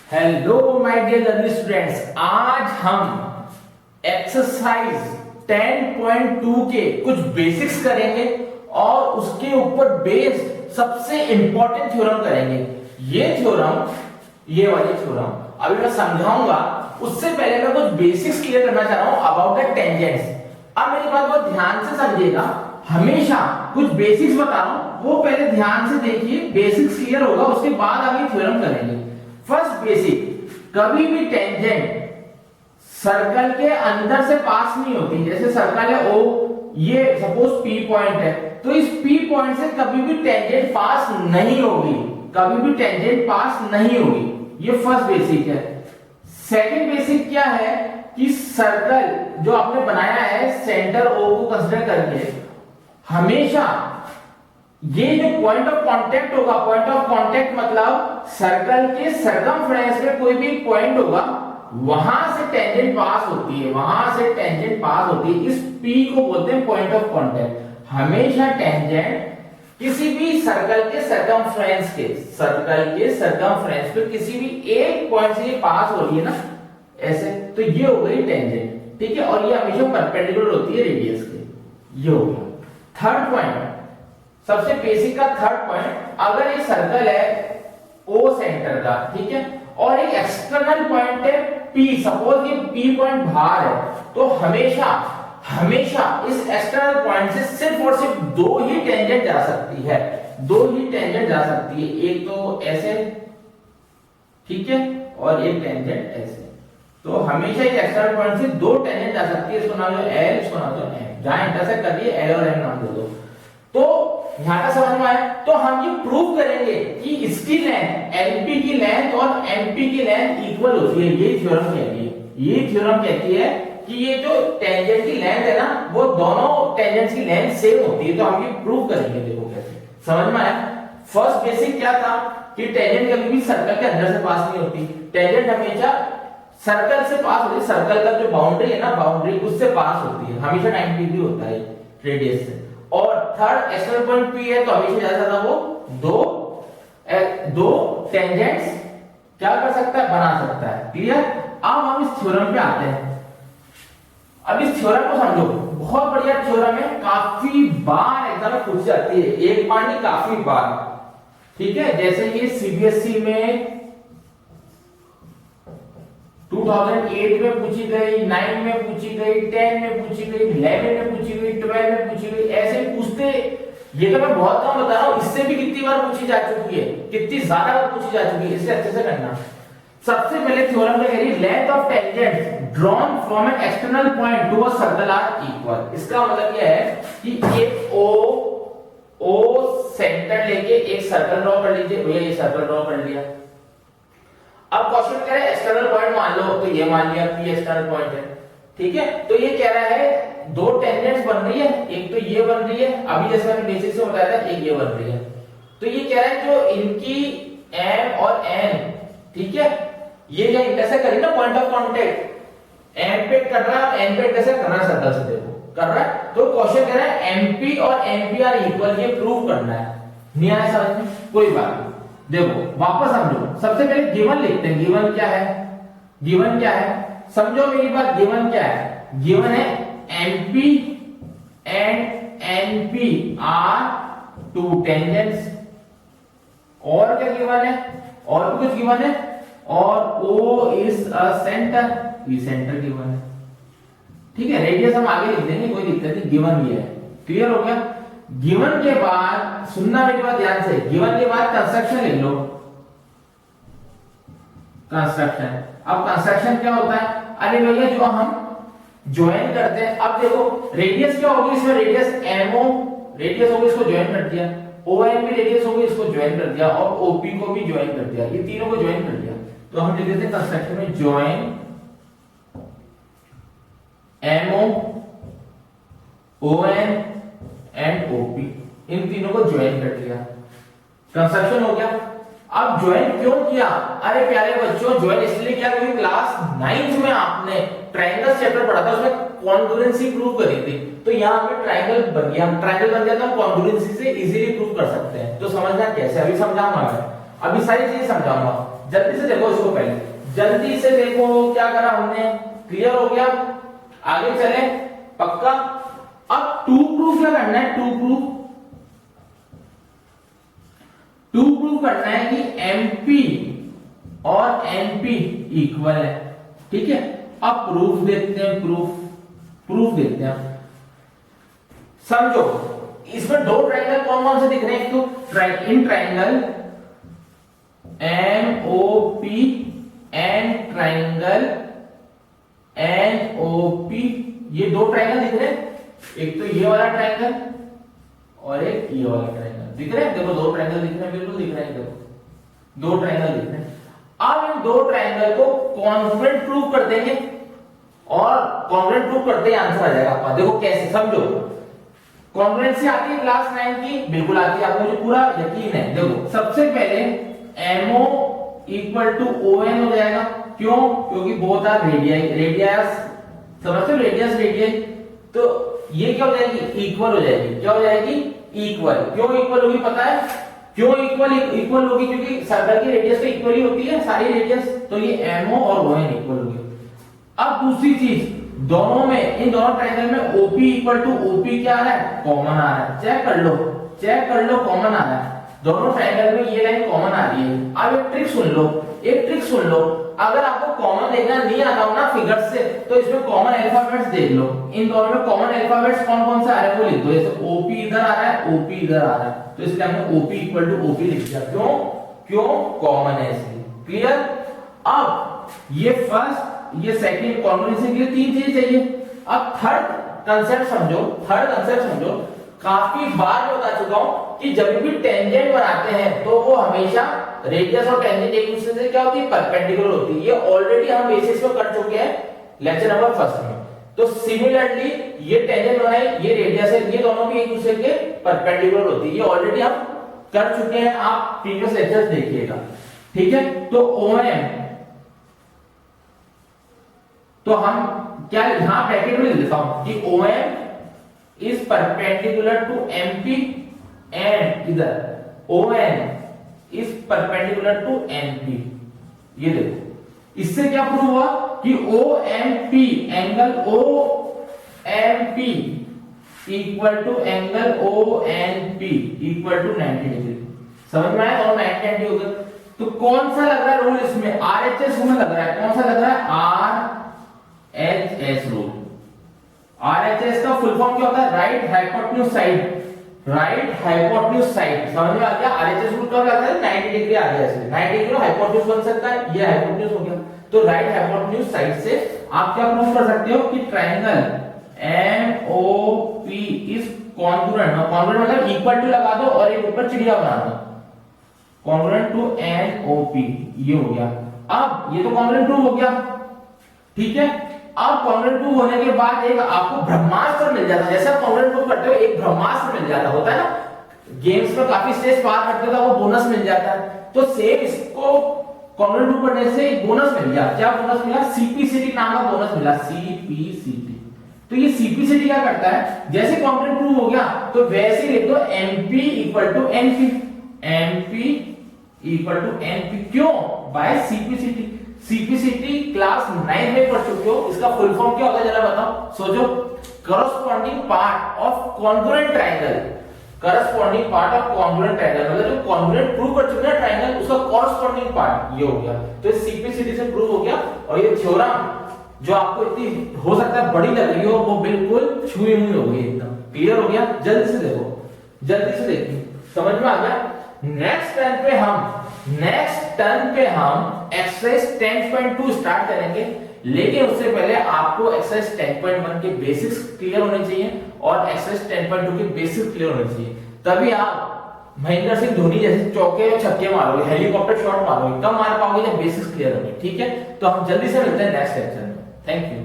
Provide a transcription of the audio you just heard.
Hello my dear learning students, आज हम exercise 10.2 के कुछ बेसिक्स करेंगे और उसके ऊपर बेस्ड सबसे इंपॉर्टेंट थ्योरम करेंगे। ये थ्योरम, ये वाली थ्योरम अभी मैं समझाऊंगा। उससे पहले मैं कुछ बेसिक्स क्लियर करना चाह रहा हूं अबाउट द टेंजेंट्स। अब मेरी बात बहुत ध्यान से समझिएगा, हमेशा कुछ बेसिक्स बता रहा हूं, वो पहले ध्यान से देखिए, बेसिक्स क्लियर होगा, उसके बाद आगे थ्योरम करेंगे। फर्स्ट बेसिक, कभी भी टेंजेंट सर्कल के अंदर से पास नहीं होती। जैसे सर्कल है ओ, ये सपोज पी पॉइंट है, तो इस पी पॉइंट से कभी भी टेंजेंट पास नहीं होगी, कभी भी टेंजेंट पास नहीं होगी। ये फर्स्ट बेसिक है। सेकंड बेसिक क्या है कि सर्कल जो आपने बनाया है सेंटर ओ को कंसीडर करके, हमेशा ये जो पॉइंट ऑफ कांटेक्ट होगा, पॉइंट ऑफ कांटेक्ट मतलब सर्कल के सर्कमफ्रेंस में कोई भी पॉइंट होगा, वहां से टेंजेंट पास होती है, वहां से टेंजेंट पास होती है। इस P को बोलते हैं पॉइंट ऑफ कांटेक्ट। हमेशा टेंजेंट किसी भी सर्कल के सर्कमफ्रेंस के, सर्कल के सर्कमफ्रेंस पे किसी भी एक पॉइंट से ये पास हो रही है ना, ऐसे, तो ये हो गई टेंजेंट, ठीक है। और ये हमेशा परपेंडिकुलर होती है रेडियस के। ये हो गया थर्ड पॉइंट, सबसे बेसिक का थर्ड पॉइंट। अगर ये सर्कल है ओ सेंटर का, ठीक है, और एक एक्सटर्नल पॉइंट है P, सपोज ये P पॉइंट बाहर है, तो हमेशा हमेशा इस एक्सटर्नल पॉइंट से सिर्फ और सिर्फ दो ही टेंजेंट जा सकती है, दो ही टेंजेंट जा सकती है। एक तो ऐसे, ठीक है, और एक टेंजेंट ऐसे। तो हमेशा इस एक्सटर्नल पॉइंट से दो टेंजेंट जा सकती है। इसको नाम दो L, इसको नाम दो M, जहां इंटरसेक्ट कर रही है L और M नाम दे दो। तो यहां का समझ में आया। तो हम ये प्रूव करेंगे कि इसकी लेंथ LP की लेंथ और MP की लेंथ इक्वल होती है। ये थ्योरम कहती है, ये थ्योरम कहती है कि ये जो टेंजेंट की लेंथ है ना, वो दोनों टेंजेंट्स की लेंथ सेम होती है। तो हम ये प्रूव करेंगे। देखो कैसे, समझ में आया। फर्स्ट बेसिक क्या था कि टेंजेंट कभी भी सर्कल के अंदर से पास नहीं होती, टेंजेंट हमेशा सर्कल से पास होती है। सर्कल का जो बाउंड्री है ना, बाउंड्री उससे पास होती है, हमेशा 90 डिग्री होता है रेडियस से। और थर्ड एक्सटर्नल पॉइंट P है, तो हमेशा जा सकता वो दो टेंजेंट्स क्या कर सकता है, बना सकता है। क्लियर। अब हम इस थ्योरम पे आते हैं। अब इस थ्योरम को समझो, बहुत बढ़िया थ्योरम है, काफी बार एग्जाम में पूछ जाती है, एक बार नहीं काफी बार, ठीक है। जैसे ये CBSE में 2008 में पूछी गई, 9 में पूछी गई, 10 में पूछी गई, 11 में पूछी गई, 12 में पूछी गई, ऐसे पूछते। ये तो मैं बहुत कम बता रहा हूं, इससे भी कितनी बार पूछी जा चुकी है, कितनी ज्यादा बार पूछी जा चुकी है। इससे अच्छे से करना। सबसे पहले थ्योरम क्या कह रही है, length of tangent drawn from an external point to a circle are equal. इसका मतलब यह है कि एक ओ सेंटर लेके एक सर्कल ड्रॉ कर लीजिए। भैया ये सर्कल ड्रॉ कर लिया। अब क्वेश्चन कह रहा है एक्सटर्नल पॉइंट मान लो, तो ये मान लिया P एक्सटर्नल पॉइंट है, ठीक है। तो ये कह रहा है दो टेंजेंट्स बन रही है, एक तो ये बन रही है, अभी जैसे मैंने बेसिक से बताया था, एक ये बन रही है। तो ये कह रहा है जो इनकी M और N, ठीक है, ये जो इंटरसेक्ट करी ना पॉइंट ऑफ कांटेक्ट, M पे कर रहा है, N पे इंटरसेक्ट कर रहा है, सर्कल से देखो कर रहा है। तो क्वेश्चन कह रहा है MP और NP आर इक्वल, ये प्रूव करना है। नहीं आया समझ में, कोई बात नहीं। देखो वापस समझो, सबसे पहले गिवन लिखते हैं। गिवन क्या है, गिवन क्या है, समझो मेरी बात। गिवन क्या है, गिवन है MP and NP are two tangents. और क्या गिवन है, और भी कुछ गिवन है, और O इज अ सेंटर, ये सेंटर गिवन है, ठीक है। रेडियस हम आगे लिख देंगे, कोई दिक्कत नहीं, गिवन ये है। क्लियर हो गया। गिवन के बाद सुनना मेरी बात ध्यान से, गिवन के बाद कंस्ट्रक्शन लिख लो, कंस्ट्रक्शन। अब कंस्ट्रक्शन क्या होता है, अरे भैया जो हम ज्वाइन करते हैं। अब देखो रेडियस क्या होगी इसमें, रेडियस MO रेडियस होगी, इसको ज्वाइन कर दिया। ON भी रेडियस होगी, इसको ज्वाइन कर दिया, और OP को भी ज्वाइन कर दिया, ये तीनों को ज्वाइन कर दिया। तो हम लिख देते हैं कंस्ट्रक्शन में join MO ON and OP, इन तीनों को ज्वाइन कर दिया, कंस्ट्रक्शन हो गया। अब ज्वाइन क्यों किया, अरे प्यारे बच्चों ज्वाइन इसलिए किया क्योंकि क्लास 9th में आपने ट्रायंगल चैप्टर पढ़ा था, उसमें कॉन्ग्रुएंसी प्रूव करी थी। तो यहाँ हमें ट्रायंगल बन गया, हम ट्रायंगल बन गया तो हम कॉन्ग्रुएंसी से इजीली प्रूव कर सकते हैं। तो समझना कैसे, अभी समझाऊंगा मैं, अभी सारी चीजें समझाऊंगा। जल्दी से देखो इसको, पहले जल्दी से देखो क्या करा हमने, क्लियर हो गया, आगे चले पक्का। अब टू प्रूफ क्या करना है, टू प्रूफ करना है कि MP और NP इक्वल है, ठीक है। अब प्रूफ देखते हैं, प्रूफ देखते हैं। समझो इसमें दो ट्रायंगल कौन कौन से दिख रहे हैं, एक तो in triangle MOP and triangle NOP, ये दो ट्रायंगल दिख रहे हैं, एक तो ये वाला ट्रायंगल और एक ये वाला ट्रायंगल दिख रहे हैं। देखो दो ट्रायंगल दिख रहे हैं, बिल्कुल दिख रहे हैं, देखो दो ट्रायंगल दिख रहे हैं। अब इन दो ट्रायंगल को कॉन्ग्रुएंट प्रूव कर देंगे और कॉन्ग्रुएंट प्रूव करते ही आंसर आ जाएगा आपका। देखो कैसे, समझो कॉन्ग्रुएंसी आती है क्लास 9 की, बिल्कुल आती है, आपको मुझे पूरा यकीन है। देखो सबसे पहले MO इक्वल टू ON हो जाएगा, क्यों, क्योंकि बोथ आर रेडियस, समझते हो, रेडियस, तो ये क्या हो जाएगी, इक्वल हो जाएगी, क्या हो जाएगी, इक्वल। क्यों इक्वल होगी पता है, क्यों इक्वल होगी, क्योंकि सर्कल की रेडियस तो इक्वल ही होती है सारी रेडियस, तो ये MO और ON इक्वल होगी। अब दूसरी चीज, दोनों में, इन दोनों ट्रायंगल में OP इक्वल टू OP क्या आ रहा है, कॉमन आ रहा है, चेक कर लो कॉमन आ रहा है, दोनों ट्रायंगल में ये लाइन कॉमन आ रही है। अब एक ट्रिक सुन लो, अगर आपको कॉमन देखना नहीं आता हो ना फिगर से, तो इसमें कॉमन अल्फाबेट्स देख लो, इन दोनों में कॉमन अल्फाबेट्स कौन कौन से आ रहे हैं वो लिख दो। जैसे OP इधर आ रहा है, OP इधर आ रहा है, तो इसलिए हमने OP इक्वल टू OP लिख दिया, क्यों कॉमन है इसलिए, क्लियर। अब ये फर्स्ट, ये सेकंड, कॉन्ग्रुएंसी के लिए तीन चीजें चाहिए। अब थर्ड कंसेप्ट समझो, काफी बार मैं बता चुका हूं कि जब भी टेंजेंट बनाते हैं तो वो हमेशा रेडियस और टेंजेंट एक दूसरे से क्या होती है, परपेंडिकुलर होती है। ये ऑलरेडी हम बेसिस में कर चुके हैं लेक्चर नंबर 1 में। तो सिमिलरली ये टेंजेंट बनाई, ये रेडियस है, ये दोनों भी एक दूसरे के परपेंडिकुलर होती है, ये ऑलरेडी हम कर चुके हैं, आप प्रीवियस लेक्चर्स देखिएगा, ठीक है। तो OM, तो हम क्या यहां ब्रैकेट में लिखता हूं कि OM is perpendicular to MP and इधर ON is perpendicular to NP। ये देखो इससे क्या प्रूव हुआ कि OMP angle OMP equal to angle ONP equal to 90 degree. समझ में आया, और 90 हो गए। तो कौन सा लग रहा है रूल इसमें, RHS रूल लग रहा है, कौन सा लग रहा है, RHS रूल। RHS का फुल फॉर्म क्या होता है, राइट हाइपोटेन्यूज साइड, समझ में आ गया। RHS रूल कब आता है, 90 डिग्री आ गया, इसलिए 90 डिग्री हाइपोटेन्यूज बन सकता है, ये हाइपोटेन्यूज हो गया। तो राइट हाइपोटेन्यूज साइड से आप क्या प्रूव कर सकते हो कि ट्रायंगल MOP इज कॉन्ग्रुएंट मतलब इक्वल टू लगा दो और एक ऊपर चिड़िया बना दो, कॉन्ग्रुएंट टू NOP, ये हो गया। अब ये तो कॉन्ग्रुएंट प्रूव हो गया, ठीक है। अब कॉन्ग्रुएंट प्रूव होने के बाद एक आपको ब्रह्मास्त्र मिल जाता है, जैसे आप कॉन्ग्रुएंट प्रूव करते हो एक ब्रह्मास्त्र मिल जाता होता है ना, गेम्स में काफी स्टेज पार करते हो तो वो बोनस मिल जाता है। तो सेम इसको कॉन्ग्रुएंट प्रूव करने से एक बोनस मिल गया, क्या बोनस मिला, CPCT नाम का बोनस मिला, CPCT। तो ये CPCT क्या करता है, जैसे कॉन्ग्रुएंट प्रूव हो गया तो वैसे ही लिख दो MP इक्वल टू NP, क्यों, बाय CPCT। CPCT क्लास 9 में पढ़ चुके हो, इसका फुल फॉर्म क्या होता है जरा बताओ, सोचो, corresponding part of congruent triangle, मतलब जो कॉन्ग्रुएंट प्रूव कर चुके हैं ट्रायंगल उसका करस्पॉन्डिंग पार्ट ये हो गया। तो CPCT से प्रूव हो गया, और ये थ्योरम जो आपको इतनी हो सकता है बड़ी लग रही हो वो बिल्कुल छुई हुई हो गई, एकदम क्लियर हो गया। जल्दी से देखिए, समझ में आ गया। नेक्स्ट टर्न पे हम एक्सरसाइज 10.2 स्टार्ट करेंगे, लेकिन उससे पहले आपको एक्सरसाइज 10.1 के बेसिक्स क्लियर होने चाहिए और एक्सरसाइज 10.2 के बेसिक्स क्लियर होने चाहिए, तभी आप महेंद्र सिंह धोनी जैसे चौके और छक्के मारोगे, हेलीकॉप्टर शॉट मारोगे, तब मार पाओगे जब बेसिक्स क्लियर होंगे, ठीक है। तो हम जल्दी से मिलते हैं नेक्स्ट लेक्चर में, थैंक यू।